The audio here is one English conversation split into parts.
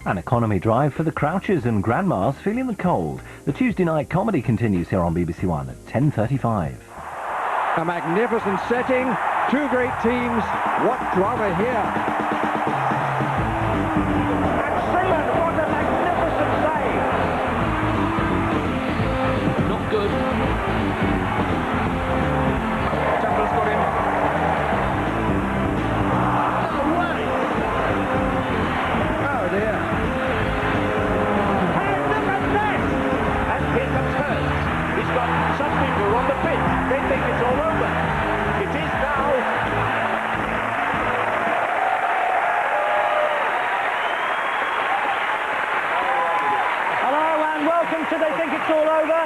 An economy drive for the Crouchers and Grandmas feeling the cold. The Tuesday night comedy continues here on BBC One at 10:35. A magnificent setting, two great teams. What drama here? And Seaman, what a magnificent save! Not good. Temple's got him. Away! Oh dear. And look at this! And here comes Hurst. He's got some people on the pitch. They think it's all over. It is now. Hello and welcome to They Think It's All Over.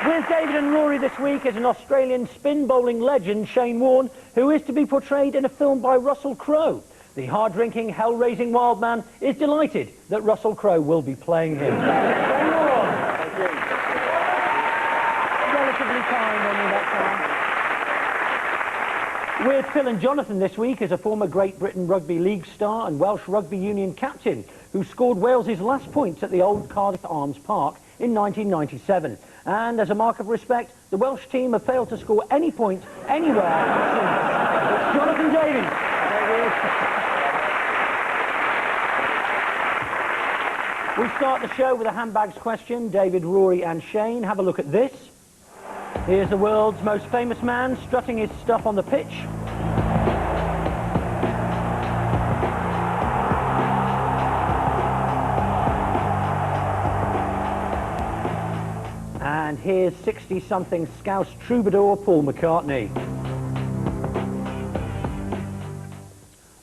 With David and Rory this week is an Australian spin bowling legend, Shane Warne, who is to be portrayed in a film by Russell Crowe. The hard-drinking, hell-raising wild man is delighted that Russell Crowe will be playing him. Shane Warne. Thank you. Relatively kind on you that time. With Phil and Jonathan this week is a former Great Britain Rugby League star and Welsh Rugby Union captain who scored Wales's last points at the old Cardiff Arms Park in 1997. And as a mark of respect, the Welsh team have failed to score any point anywhere since. Jonathan Davies. We start the show with a handbags question. David, Rory and Shane, have a look at this. Here's the world's most famous man strutting his stuff on the pitch. And here's 60-something Scouse troubadour Paul McCartney.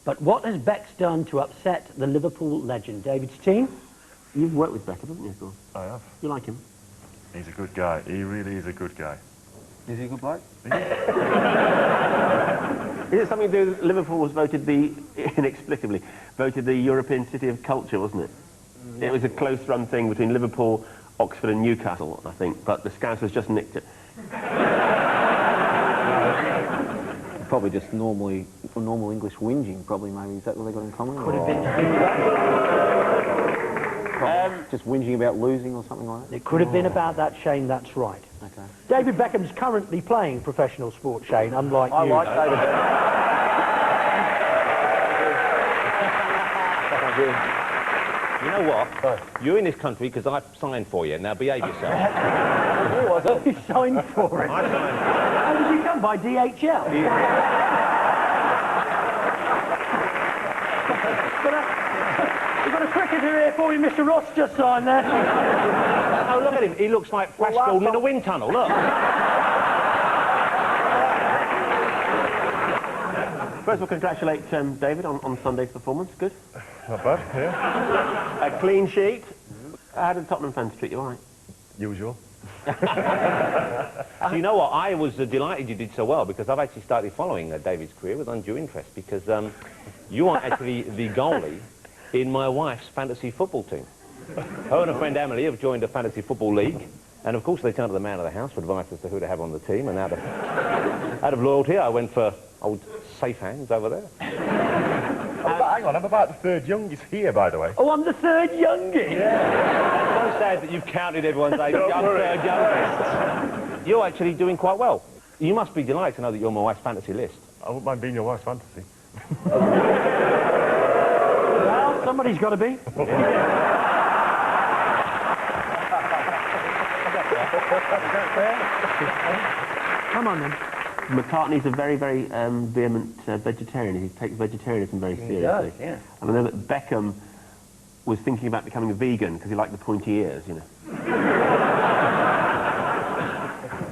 But what has Beck's done to upset the Liverpool legend? David's team? You've worked with Beckham, haven't you, Paul? I have. You like him? He's a good guy. He really is a good guy. Is he a good bloke? Is it something to do with Liverpool was voted inexplicably, voted the European City of Culture, wasn't it? Yeah. It was a close-run thing between Liverpool, Oxford and Newcastle, I think, but the Scousers just nicked it. Probably just normal English whinging, probably, maybe. Is that what they got in common? Could have been just whinging about losing or something like that? It could have been about that, Shane, that's right. Okay. David Beckham's currently playing professional sport, Shane, unlike you. I like David Beckham. You know what? You're in this country because I've signed for you. Now behave yourself. Who was it? You signed for it. I signed. How did you come? By DHL? We've got a cricketer here for you, Mr. Ross just signed there. Oh, look at him. He looks like Flash Gordon in a wind tunnel, look. First of all, congratulate David on Sunday's performance. Good. Not bad, yeah. A clean sheet. How did Tottenham fans treat you? All right. Usual. So you know what? I was delighted you did so well because I've actually started following David's career with undue interest because you are actually the goalie in my wife's fantasy football team. Her and a friend Emily have joined a fantasy football league, and of course they turned to the man of the house for advice as to who to have on the team, and out of loyalty I went for old safe hands over there. Hang on, I'm about the third youngest here, by the way. Oh, I'm the third youngest. Yeah. So sad that you've counted everyone's age. I'm third youngest. You're actually doing quite well. You must be delighted to know that you're on my wife's fantasy list. I wouldn't mind being your wife's fantasy. Well, somebody's got to be. Come on then. McCartney's a very, very vehement vegetarian. He takes vegetarianism very seriously. He does, yeah. And I know that Beckham was thinking about becoming a vegan because he liked the pointy ears, you know.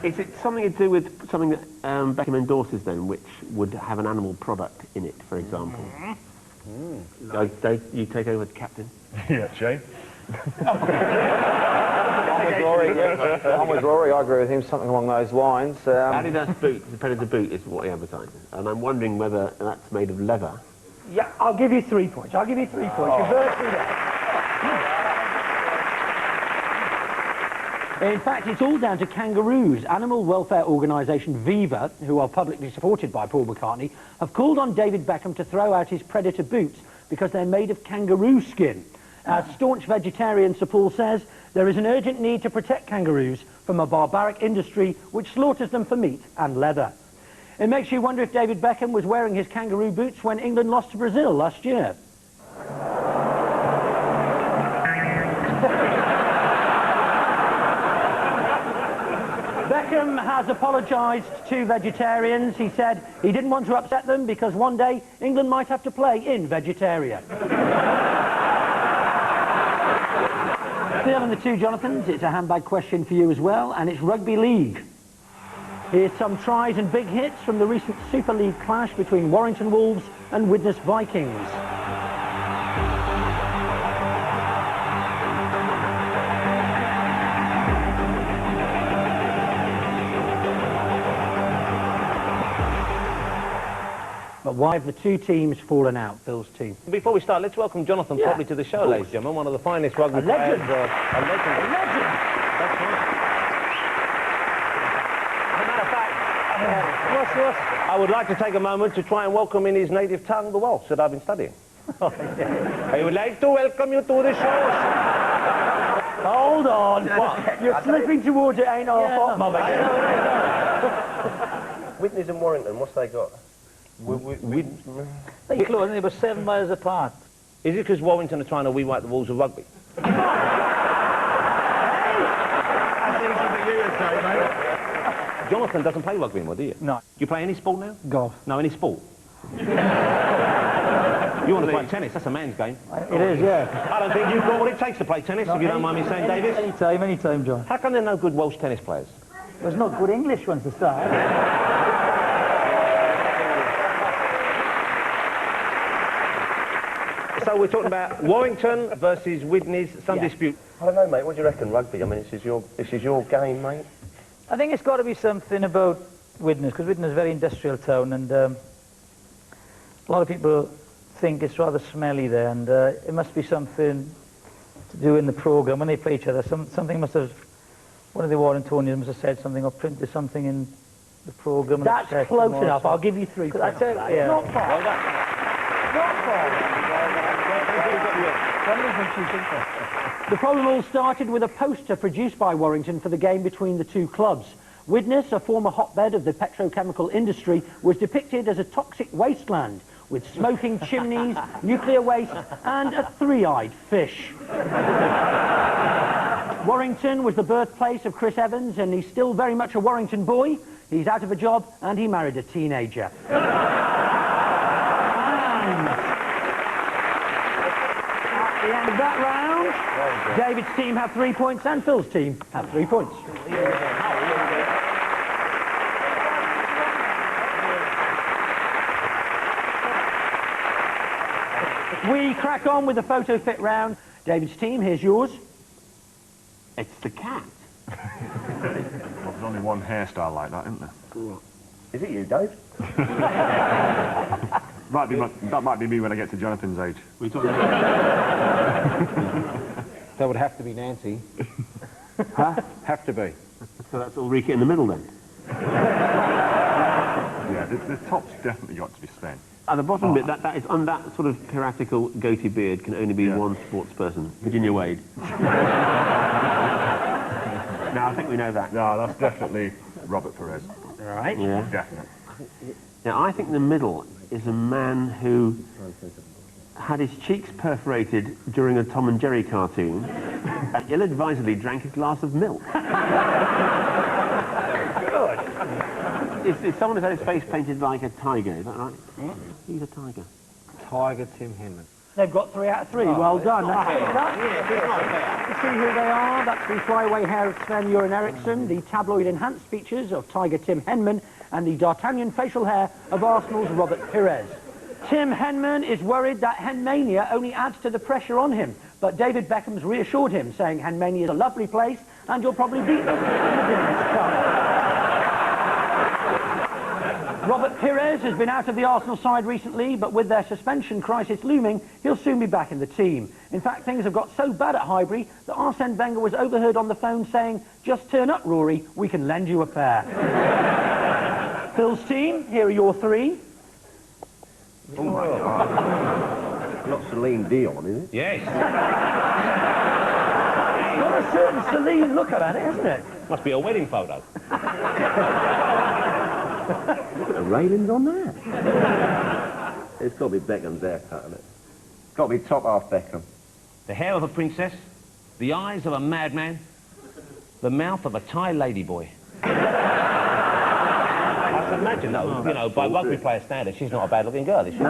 Is it something to do with something that Beckham endorses then, which would have an animal product in it, for example? You take over the captain. Yeah, Shane. I'm with Rory, I agree with him, something along those lines. Adidas boot, the Predator boot is what he advertises. And I'm wondering whether that's made of leather. Yeah, I'll give you 3 points. I'll give you 3 points. You're virtually there. In fact, it's all down to kangaroos. Animal welfare organisation Viva, who are publicly supported by Paul McCartney, have called on David Beckham to throw out his Predator boots because they're made of kangaroo skin. As staunch vegetarian Sir Paul says, there is an urgent need to protect kangaroos from a barbaric industry which slaughters them for meat and leather. It makes you wonder if David Beckham was wearing his kangaroo boots when England lost to Brazil last year. Beckham has apologised to vegetarians. He said he didn't want to upset them because one day England might have to play in Vegetaria. Still in the two Jonathans, it's a handbag question for you as well, and it's rugby league. Here's some tries and big hits from the recent Super League clash between Warrington Wolves and Widnes Vikings. But why have the two teams fallen out, Phil's team? Before we start, let's welcome Jonathan properly to the show, ladies and gentlemen. One of the finest rugby players. A legend. A legend. That's right. As a matter of fact, I would like to take a moment to try and welcome in his native tongue, the Welsh, that I've been studying. I would like to welcome you to the show. Hold on. You're slipping towards it, ain't I? Hot mother. Widnes and Warrington, what's they got? They close, they were 7 miles apart. Is it because Warrington are trying to rewrite the rules of rugby? Jonathan doesn't play rugby anymore, do you? No. Do you play any sport now? Golf. No, any sport? You want to play tennis? That's a man's game. It is, yeah. I don't think you've got what it takes to play tennis, if you don't mind me saying, Davis. Anytime, John. How come there are no good Welsh tennis players? There's not good English ones to start. So we're talking about Warrington versus Widnes, some dispute. I don't know, mate. What do you reckon, rugby? I mean, this is your game, mate. I think it's got to be something about Widnes, because Widnes is a very industrial town, and a lot of people think it's rather smelly there, and it must be something to do in the programme when they play each other. Something must have, one of the Warringtonians must have said something or printed something in the programme. That's close enough. I'll give you 3 points. I tell you, Not far. Not far. The problem all started with a poster produced by Warrington for the game between the two clubs. Widnes, a former hotbed of the petrochemical industry, was depicted as a toxic wasteland with smoking chimneys, nuclear waste and a 3-eyed fish. Warrington was the birthplace of Chris Evans, and he's still very much a Warrington boy. He's out of a job and he married a teenager. At the end of that round, David's team have 3 points and Phil's team have 3 points. We crack on with the photo fit round. David's team, here's yours. It's the cat. Well, there's only one hairstyle like that, isn't there? Is it you, Dave? That might be me when I get to Jonathan's age. That would have to be Nancy. Huh? Have to be. So that's Ulrika in the middle then? Yeah, the top's definitely got to be Sven. At the bottom bit, that is on that sort of piratical goatee beard can only be one sports person. Virginia Wade. No, I think we know that. No, that's definitely Robert Perez. Right. Yeah. Definitely. Now, I think the middle is a man who had his cheeks perforated during a Tom and Jerry cartoon and ill-advisedly drank a glass of milk. If someone has had his face painted like a tiger, is that right? Yeah. He's a tiger. Tiger Tim Henman. They've got 3 out of 3. Well done. To see who they are, that's the flyaway hair of Sven-Göran Eriksson, the tabloid-enhanced features of Tiger Tim Henman, and the D'Artagnan facial hair of Arsenal's Robert Pires. Tim Henman is worried that Henmania only adds to the pressure on him, but David Beckham's reassured him, saying Henmania is a lovely place and you'll probably beat them in the Guinness Cup. Robert Pires has been out of the Arsenal side recently, but with their suspension crisis looming, he'll soon be back in the team. In fact, things have got so bad at Highbury that Arsene Wenger was overheard on the phone saying, "Just turn up, Rory, we can lend you a pair." Phil's team, here are your 3. Oh my God. Not Celine Dion, is it? Yes. It's got a certain Celine look about it, hasn't it? Must be a wedding photo. The railings on there. It's got to be Beckham's haircut, isn't it? It's got to be top half Beckham. The hair of a princess, the eyes of a madman, the mouth of a Thai ladyboy. I can imagine, though, you know, by rugby player standards, she's not a bad-looking girl, is she? No.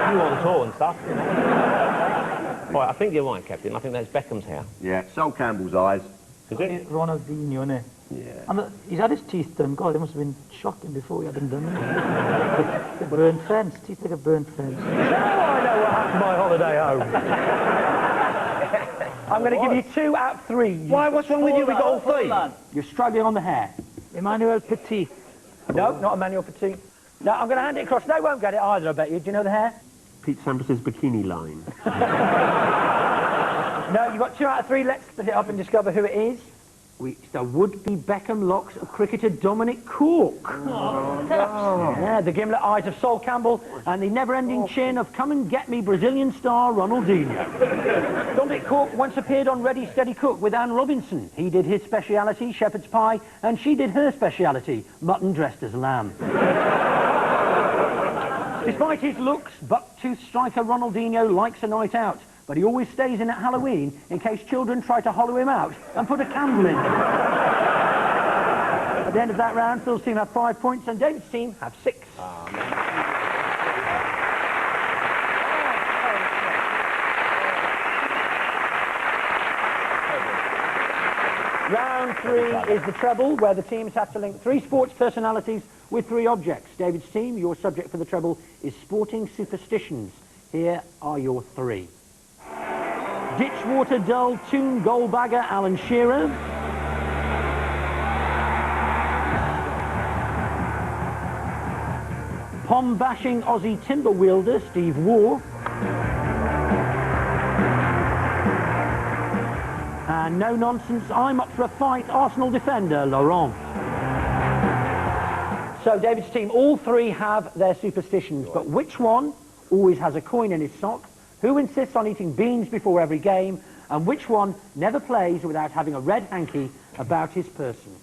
You on tour and stuff, you know. Right, I think you're right, Captain. I think that's Beckham's hair. Yeah, Sol Campbell's eyes. Is it? Ronaldinho, isn't it? Yeah. And he's had his teeth done. God, it must have been shocking before he had them done. The burnt fence. Teeth like a burnt fence. Now I know what happened to my holiday home. I'm going to give you 2 out of 3. Why, what's wrong with you? We got all 3. You're struggling on the hair. Emmanuel Petit. No, not Emmanuel Petit. No, I'm going to hand it across. They won't get it either, I bet you. Do you know the hair? Pete Sampras's bikini line. No, you've got 2 out of 3. Let's split it up and discover who it is. It's the would-be Beckham locks of cricketer Dominic Cork. Yeah, the gimlet eyes of Sol Campbell and the never-ending chin of come and get me Brazilian star Ronaldinho. Dominic Cork once appeared on Ready Steady Cook with Anne Robinson. He did his speciality, shepherd's pie, and she did her speciality, mutton dressed as lamb. Despite his looks, buck-toothed striker Ronaldinho likes a night out. But he always stays in at Halloween in case children try to hollow him out and put a candle in. At the end of that round, Phil's team have 5 points and David's team have 6. Round 3 is the treble, where the teams have to link 3 sports personalities with 3 objects. David's team, your subject for the treble is sporting superstitions. Here are your 3. Ditchwater Dull Toon Goalbagger Alan Shearer. Pom bashing Aussie timber wielder Steve Waugh. And no nonsense, I'm up for a fight Arsenal defender Laurent. So David's team, all 3 have their superstitions, but which one always has a coin in his sock? Who insists on eating beans before every game? And which one never plays without having a red hanky about his person?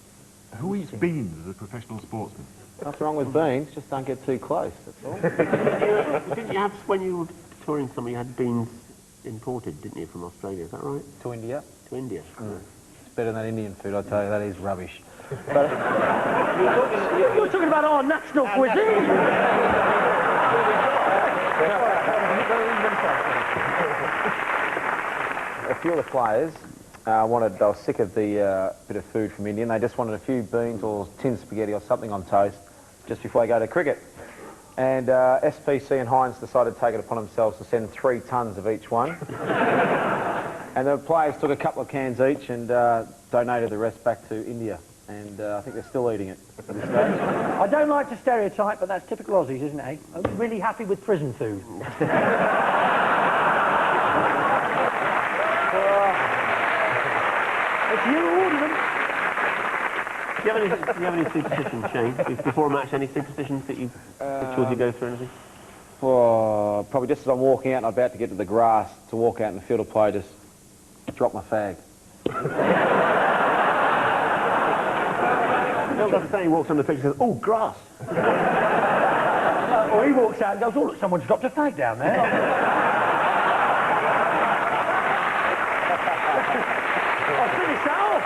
Who eats beans as a professional sportsman? What's wrong with beans? Just don't get too close, that's all. Didn't you have, when you were touring somewhere, you had beans imported, didn't you, from Australia? Is that right? To India. To India. It's better than Indian food, I tell you. That is rubbish. You're talking about our national cuisine! A few of the players they were sick of the bit of food from India, and they just wanted a few beans or tinned spaghetti or something on toast just before they go to cricket. And SPC and Heinz decided to take it upon themselves to send 3 tons of each one. And the players took a couple of cans each and donated the rest back to India. And I think they're still eating it at this stage. I don't like to stereotype, but that's typical Aussies, isn't it, eh? I'm really happy with prison food. It's you ordering. Do you have any superstitions, Shane? Before a match, any superstitions that you picture you go through anything? Well, probably just as I'm walking out and I'm about to get to the grass to walk out in the field of play, just drop my fag. That's the thing, he walks on the pitch and says, oh, grass. Or he walks out and goes, oh, look, someone's dropped a fag down there. I'll finish that off.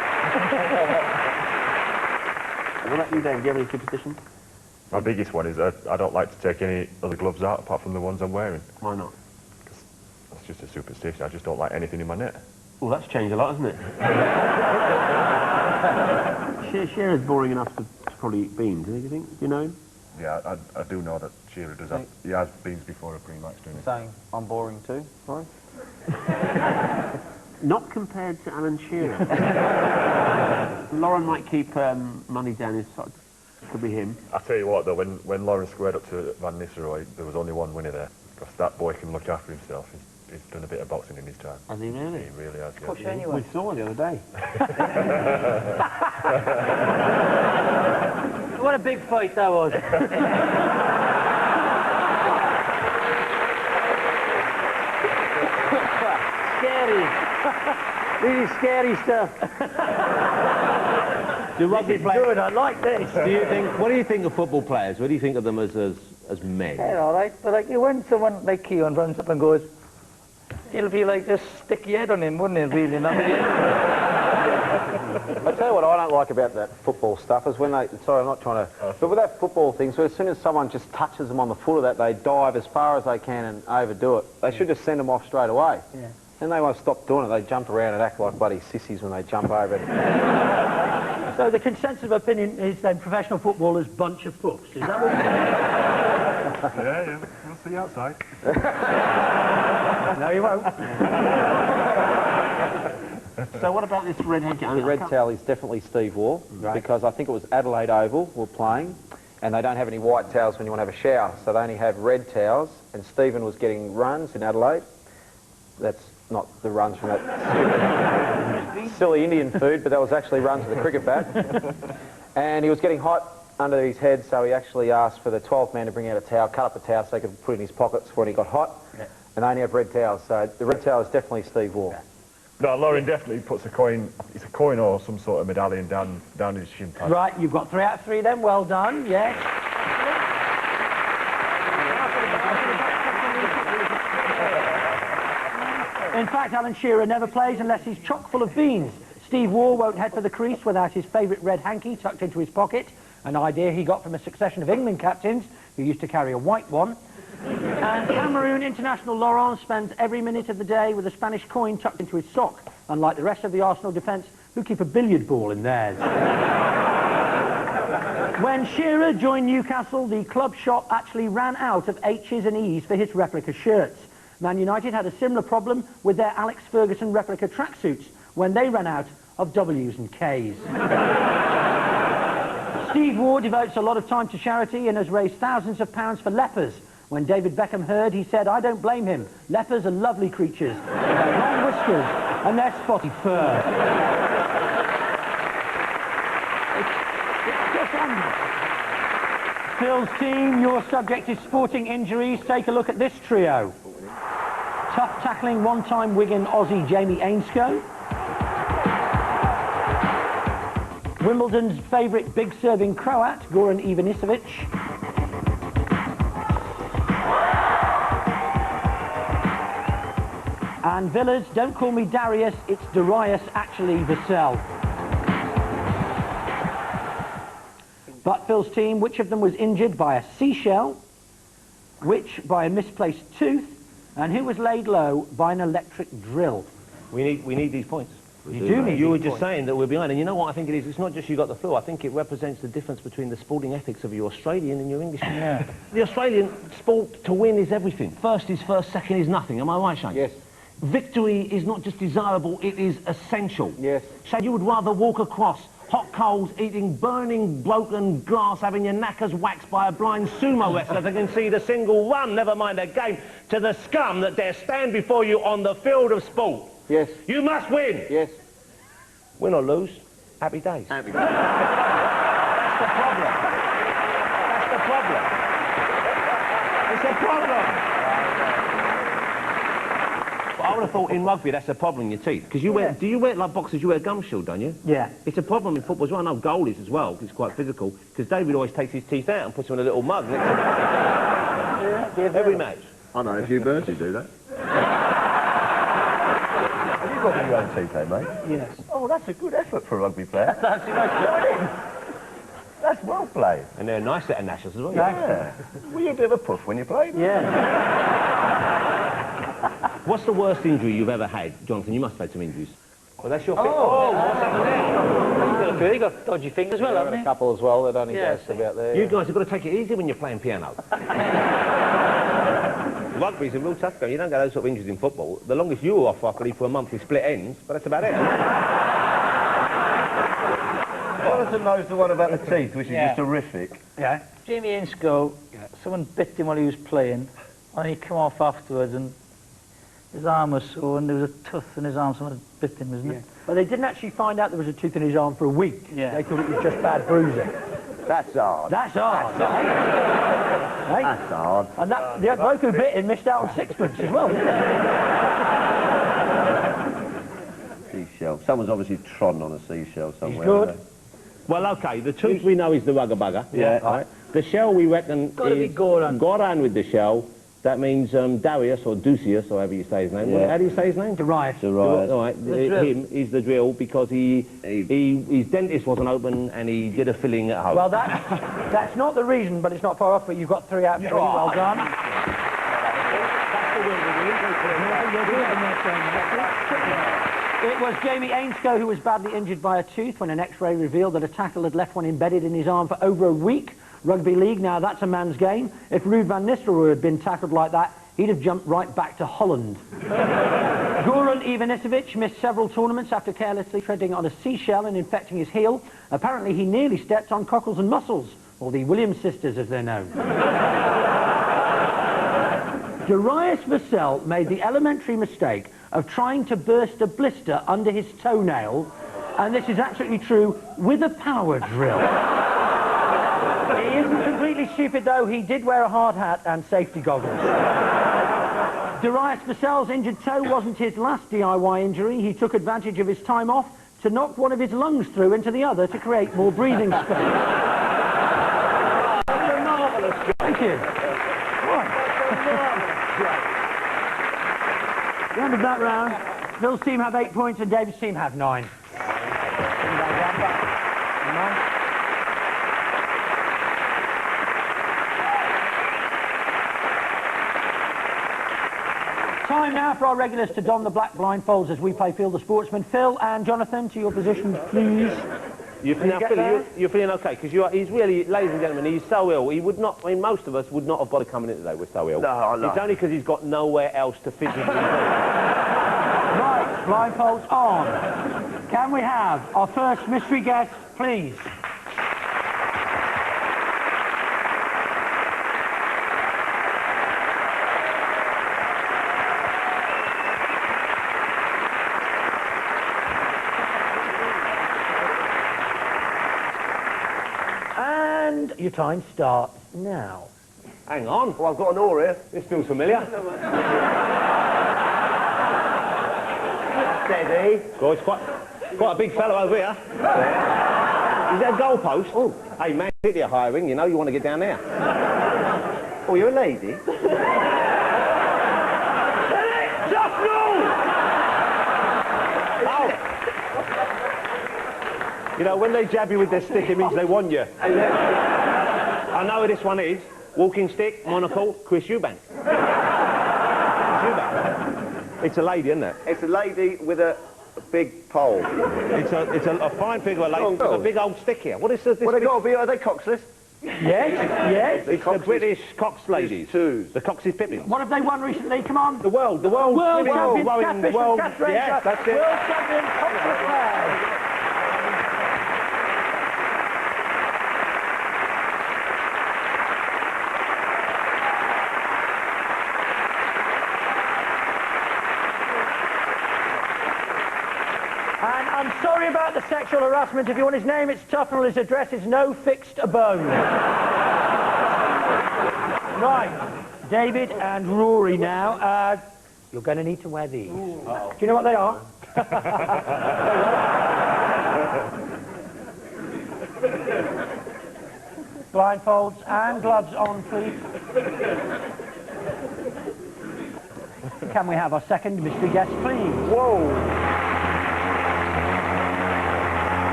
What about you, Dave? Do you have any superstitions? My biggest one is I don't like to take any other gloves out apart from the ones I'm wearing. Why not? Because that's just a superstition. I just don't like anything in my net. Well, that's changed a lot, hasn't it? Shearer's boring enough to probably eat beans, do you think? Do you know him? Yeah, I do know that Shearer does have. He has beans before a pre-match, doesn't he? Saying I'm boring too, sorry? Not compared to Alan Shearer. Lauren might keep money down his side. Could be him. I tell you what, though, when Lauren squared up to Van Nistelrooy, there was only one winner there. Because that boy can look after himself. He's done a bit of boxing in his time. Has he really? He really has, yeah. Push anyway. We saw the other day. What a big fight that was. This is scary stuff. Do rugby players... Good, I like this. What do you think of football players? What do you think of them as men? They're all right, but like when someone like Keown runs up and goes, it'll be like just stick your head on him, wouldn't it, really? I tell you what I don't like about that football stuff is when they, sorry, I'm not trying to, but with that football thing, so as soon as someone just touches them on the foot of that, they dive as far as they can and overdo it. They should just send them off straight away. Yeah. Then they won't stop doing it. They jump around and act like bloody sissies when they jump over it. So the consensus of opinion is that professional footballers bunch of foofs. Is that what you're saying? Yeah. We'll see you outside. No, you won't. So what about this red hanky? The red towel is definitely Steve Warne, because I think it was Adelaide Oval were playing, and they don't have any white towels when you want to have a shower, so they only have red towels, and Stephen was getting runs in Adelaide. That's not the runs from that silly Indian food, but that was actually runs with a cricket bat. And he was getting hot under his head, so he actually asked for the 12th man to bring out a towel, cut up a towel so he could put it in his pockets when he got hot, and they only have red towels, so the red towel is definitely Steve Warne. No, Lauren definitely puts a coin, it's a coin or some sort of medallion down his shin pad. Right, you've got 3 out of 3 then, well done, yes. In fact, Alan Shearer never plays unless he's chock full of beans. Steve Warne won't head for the crease without his favourite red hanky tucked into his pocket, an idea he got from a succession of England captains who used to carry a white one. And Cameroon international Laurent spends every minute of the day with a Spanish coin tucked into his sock, unlike the rest of the Arsenal defence who keep a billiard ball in theirs. When Shearer joined Newcastle, the club shop actually ran out of H's and E's for his replica shirts. Man United had a similar problem with their Alex Ferguson replica tracksuits when they ran out of W's and K's. Steve Warne devotes a lot of time to charity and has raised thousands of pounds for lepers. When David Beckham heard, he said, "I don't blame him. Lepers are lovely creatures. With their long whiskers and their spotty fur." It's just wonderful. Phil's team, your subject is sporting injuries. Take a look at this trio. Tough tackling one-time Wigan Aussie Jamie Ainscough. Wimbledon's favourite big serving Croat, Goran Ivanisevic. And Villa's, don't call me Darius, it's Darius actually Vassell. But Phil's team, which of them was injured by a seashell, which by a misplaced tooth, and who was laid low by an electric drill? We need these points. You do need You were these just points. saying that we're behind, and you know what I think it is? It's not just you got the flu. I think it represents the difference between the sporting ethics of your Australian and your English. Yeah. The Australian sport to win is everything. First is first, second is nothing. Am I right, Shane? Yes. Victory is not just desirable, it is essential. Yes. So you would rather walk across hot coals, eating burning, broken glass, having your knackers waxed by a blind sumo wrestler that can see the single run, never mind a game, to the scum that dare stand before you on the field of sport. Yes. You must win. Yes. Win or lose, happy days. Happy days. That's the problem. That's the problem. It's a problem. But I would have thought in rugby that's a problem in your teeth. Because you wear, do you wear, like boxers, you wear a gum shield, don't you? Yeah. It's a problem in football as well. I know goalies as well, 'cause it's quite physical. Because David always takes his teeth out and puts them in a little mug next to every match. I know a few birds who do that. Have you got your own teeth, eh, mate? Yes. Oh, that's a good effort for a rugby player. That's nice. That's well played. And they're a nice set of gnashers as well. Yeah. Were you a bit of a puff when you played? Yeah. What's the worst injury you've ever had? Jonathan, you must have had some injuries. Well, that's your thing. Oh, what's happened there? He got dodgy fingers as well, I've haven't got a he? couple as well that only Yeah, goes about there. You guys have got to take it easy when you're playing piano. Rugby's a real tough game. You don't get those sort of injuries in football. The longest you were off, I believe, for a month with split ends, but that's about it. Jonathan knows the one about the teeth, which is just horrific. Yeah. Jamie Ainscough, someone bit him while he was playing, and he came off afterwards, and his arm was sore, and there was a tooth in his arm, someone had bit him, wasn't it? But they didn't actually find out there was a tooth in his arm for a week. Yeah. They thought it was just bad bruising. That's hard. That's hard. Hey? That's hard. And that, the bloke who bit him missed out on sixpence as well, didn't he? Seashell. Someone's obviously trodden on a seashell somewhere. good. Well, OK, the tooth we know is the rugger bugger. Yeah. Right? The shell we reckon Gotta be is Goran. Goran with the shell. That means Darius or Ducius, or however you say his name. Yeah. How do you say his name? Darius. Darius. All right, him is the drill because his dentist wasn't open and he did a filling at home. Well, that's not the reason, but it's not far off, but you've got 3 out of 3. Well done. It was Jamie Ainscough who was badly injured by a tooth when an X-ray revealed that a tackle had left one embedded in his arm for over a week. Rugby league, now that's a man's game. If Ruud van Nistelrooy had been tackled like that, he'd have jumped right back to Holland. Goran Ivanisevic missed several tournaments after carelessly treading on a seashell and infecting his heel. Apparently he nearly stepped on Cockles and Mussels, or the Williams sisters as they're known. Darius Vassell made the elementary mistake of trying to burst a blister under his toenail, and this is absolutely true, with a power drill. He isn't completely stupid though, he did wear a hard hat and safety goggles. Darius Vassell's injured toe wasn't his last DIY injury. He took advantage of his time off to knock one of his lungs through into the other to create more breathing space. Thank you. The end of that round, Phil's team have 8 points and David's team have 9. Time now for our regulars to don the black blindfolds as we play Field the Sportsman. Phil and Jonathan, to your positions, please. You're feeling okay, because he's really, ladies and gentlemen, he's so ill. He would not, I mean, most of us would not have bothered coming in today. We're so ill. No. It's only because he's got nowhere else to physically be. Right, blindfolds on. Can we have our first mystery guest, please? And your time starts now. Hang on. Well, I've got an oar here. This feels familiar. Steady. God, it's quite a big fellow over here. Is that a goalpost? Oh. Hey, Man City are hiring, you know, you want to get down there. Oh, you're a lady? Oh! You know, when they jab you with their stick, it means they want you. I know who this one is. Walking stick, monocle, Chris Eubank. It's a lady, isn't it? It's a lady with a big pole. It's a fine figure of a lady with a big old stick here. What is this? Well, they got to be, are they coxless? Yes. It's the British Cox ladies. Twos. The Cox's Pippins. What have they won recently? Come on. The world World women, champions, rowing, catfish and cat racer. yes, that's it. World champions, Cox's Wales. And I'm sorry about the sexual harassment. If you want his name, it's Tufnell. His address is No Fixed Abode. Right, David and Rory now. You're going to need to wear these. Do you know what they are? Blindfolds and gloves on, please. Can we have our second mystery guest, please? Whoa.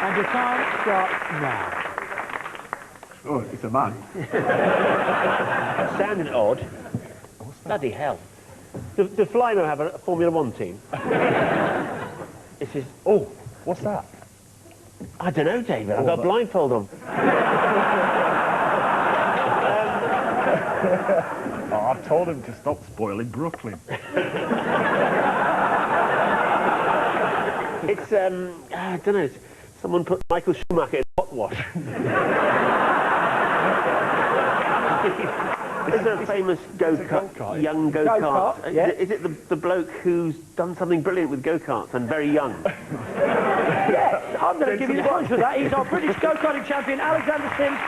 And your time starts now. Oh, it's a man. That sounded odd. Bloody hell. Do Flymo have a Formula 1 team? This is... Oh, what's that? I don't know, David. I've got a blindfold on. Oh, I've told him to stop spoiling Brooklyn. It's, I don't know, someone put Michael Schumacher in hot wash. Is there a famous go-kart, young go-kart? Yeah. Is it the bloke who's done something brilliant with go-karts and very young? Yes, I'm going to give you the points for that. He's our British go-karting champion, Alexander Sims.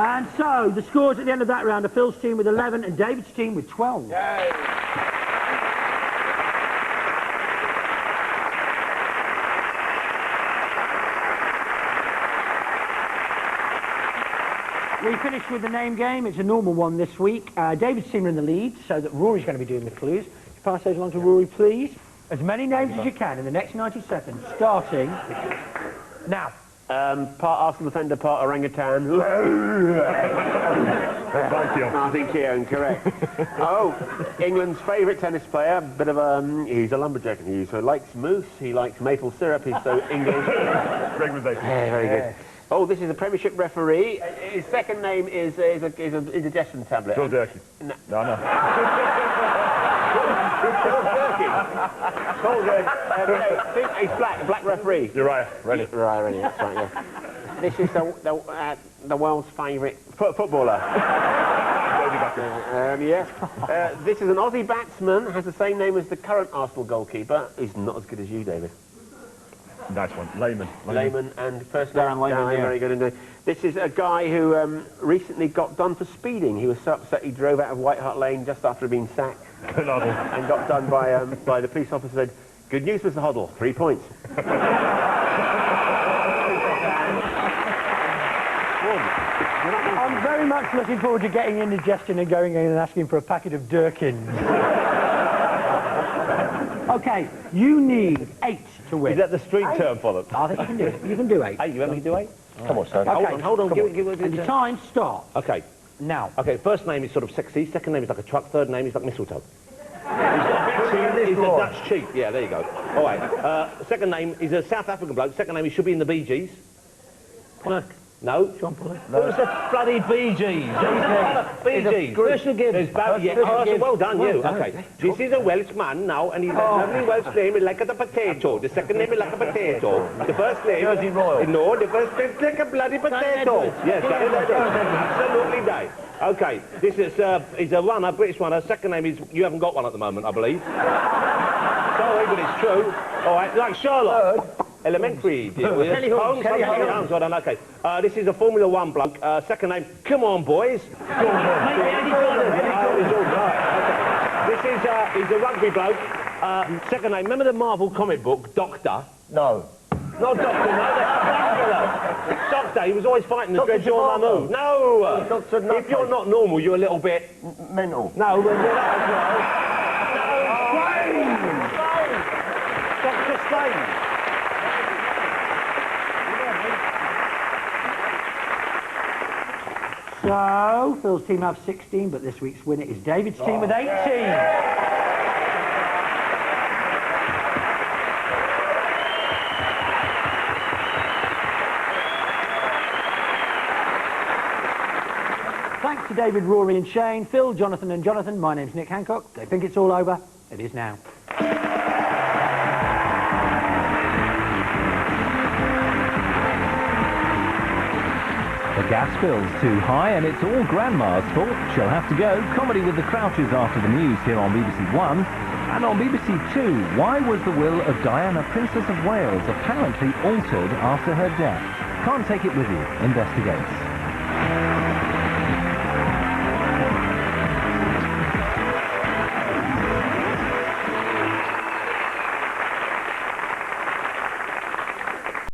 And so, the scores at the end of that round are Phil's team with 11 and David's team with 12. Yay. We finished with the name game. It's a normal one this week. David's team are in the lead, so that Rory's going to be doing the clues. Pass those along to Rory, please. As many names as you can in the next 90 seconds, starting now. Part Arsenal defender, part orangutan. Martin Keown, correct. Oh, England's favourite tennis player, bit of he's a lumberjack. He likes mousse, he likes maple syrup, he's so English. Yeah, very good. Oh, this is a Premiership referee. His second name is a indigestion tablet. Phil Durkin. No. He's black referee. Uriah, ready. Ready, that's right, yeah. This is the world's favourite footballer. Yes. This is an Aussie batsman, has the same name as the current Arsenal goalkeeper. He's not as good as you, David. Nice one. Layman And first name, Layman, yeah. Very good indeed. This is a guy who recently got done for speeding. He was so upset he drove out of White Hart Lane just after being sacked. And got done by the police officer. Said, "Good news, Mr. Hoddle, 3 points." I'm very much looking forward to getting indigestion and going in and asking for a packet of Durkins. Okay, you need 8 to win. Is that the street term for them? I think you can do it. You can do 8. 8, you want me to do 8? Come on, son. Okay, Hold on. Give it. And the time starts. Okay. Now. Okay, first name is sort of sexy, second name is like a truck, third name is like mistletoe. He's a Dutch cheek. Yeah, there you go. All right. Second name is a South African bloke. Second name, he should be in the Bee Gees. Look. No? John Pollock. Who's the bloody Bee Gees? Bee Gees. Special gift. Well done, you. Okay. This is a Welshman now, and his lovely Welsh name is like a potato. The second name is like a potato. The first name... Jersey Royal. No, the first name is like a bloody potato. Yes, absolutely right. Okay, this is he's a runner, British runner. Second name is... You haven't got one at the moment, I believe. Sorry, but it's true. All right, like Sherlock. Elementary. Kelly Holmes. Okay. This is a Formula 1 bloke. Second name, come on, boys. This is he's a rugby bloke. Second name, remember the Marvel comic book, Doctor? No. Not Doctor, no, that's Doctor, he was always fighting the Dreadjaw Mamu. No! If you're not normal, you're a little bit... Mental. No, but you're not as well. No, Dr. Strange. So, Phil's team have 16, but this week's winner is David's team with 18. Thanks to David, Rory and Shane, Phil, Jonathan and Jonathan. My name's Nick Hancock. They think it's all over. It is now. The gas bill's too high and it's all Grandma's fault. She'll have to go. Comedy with the Crouches after the news here on BBC One. And on BBC Two, why was the will of Diana, Princess of Wales, apparently altered after her death? Can't take it with you. Investigates.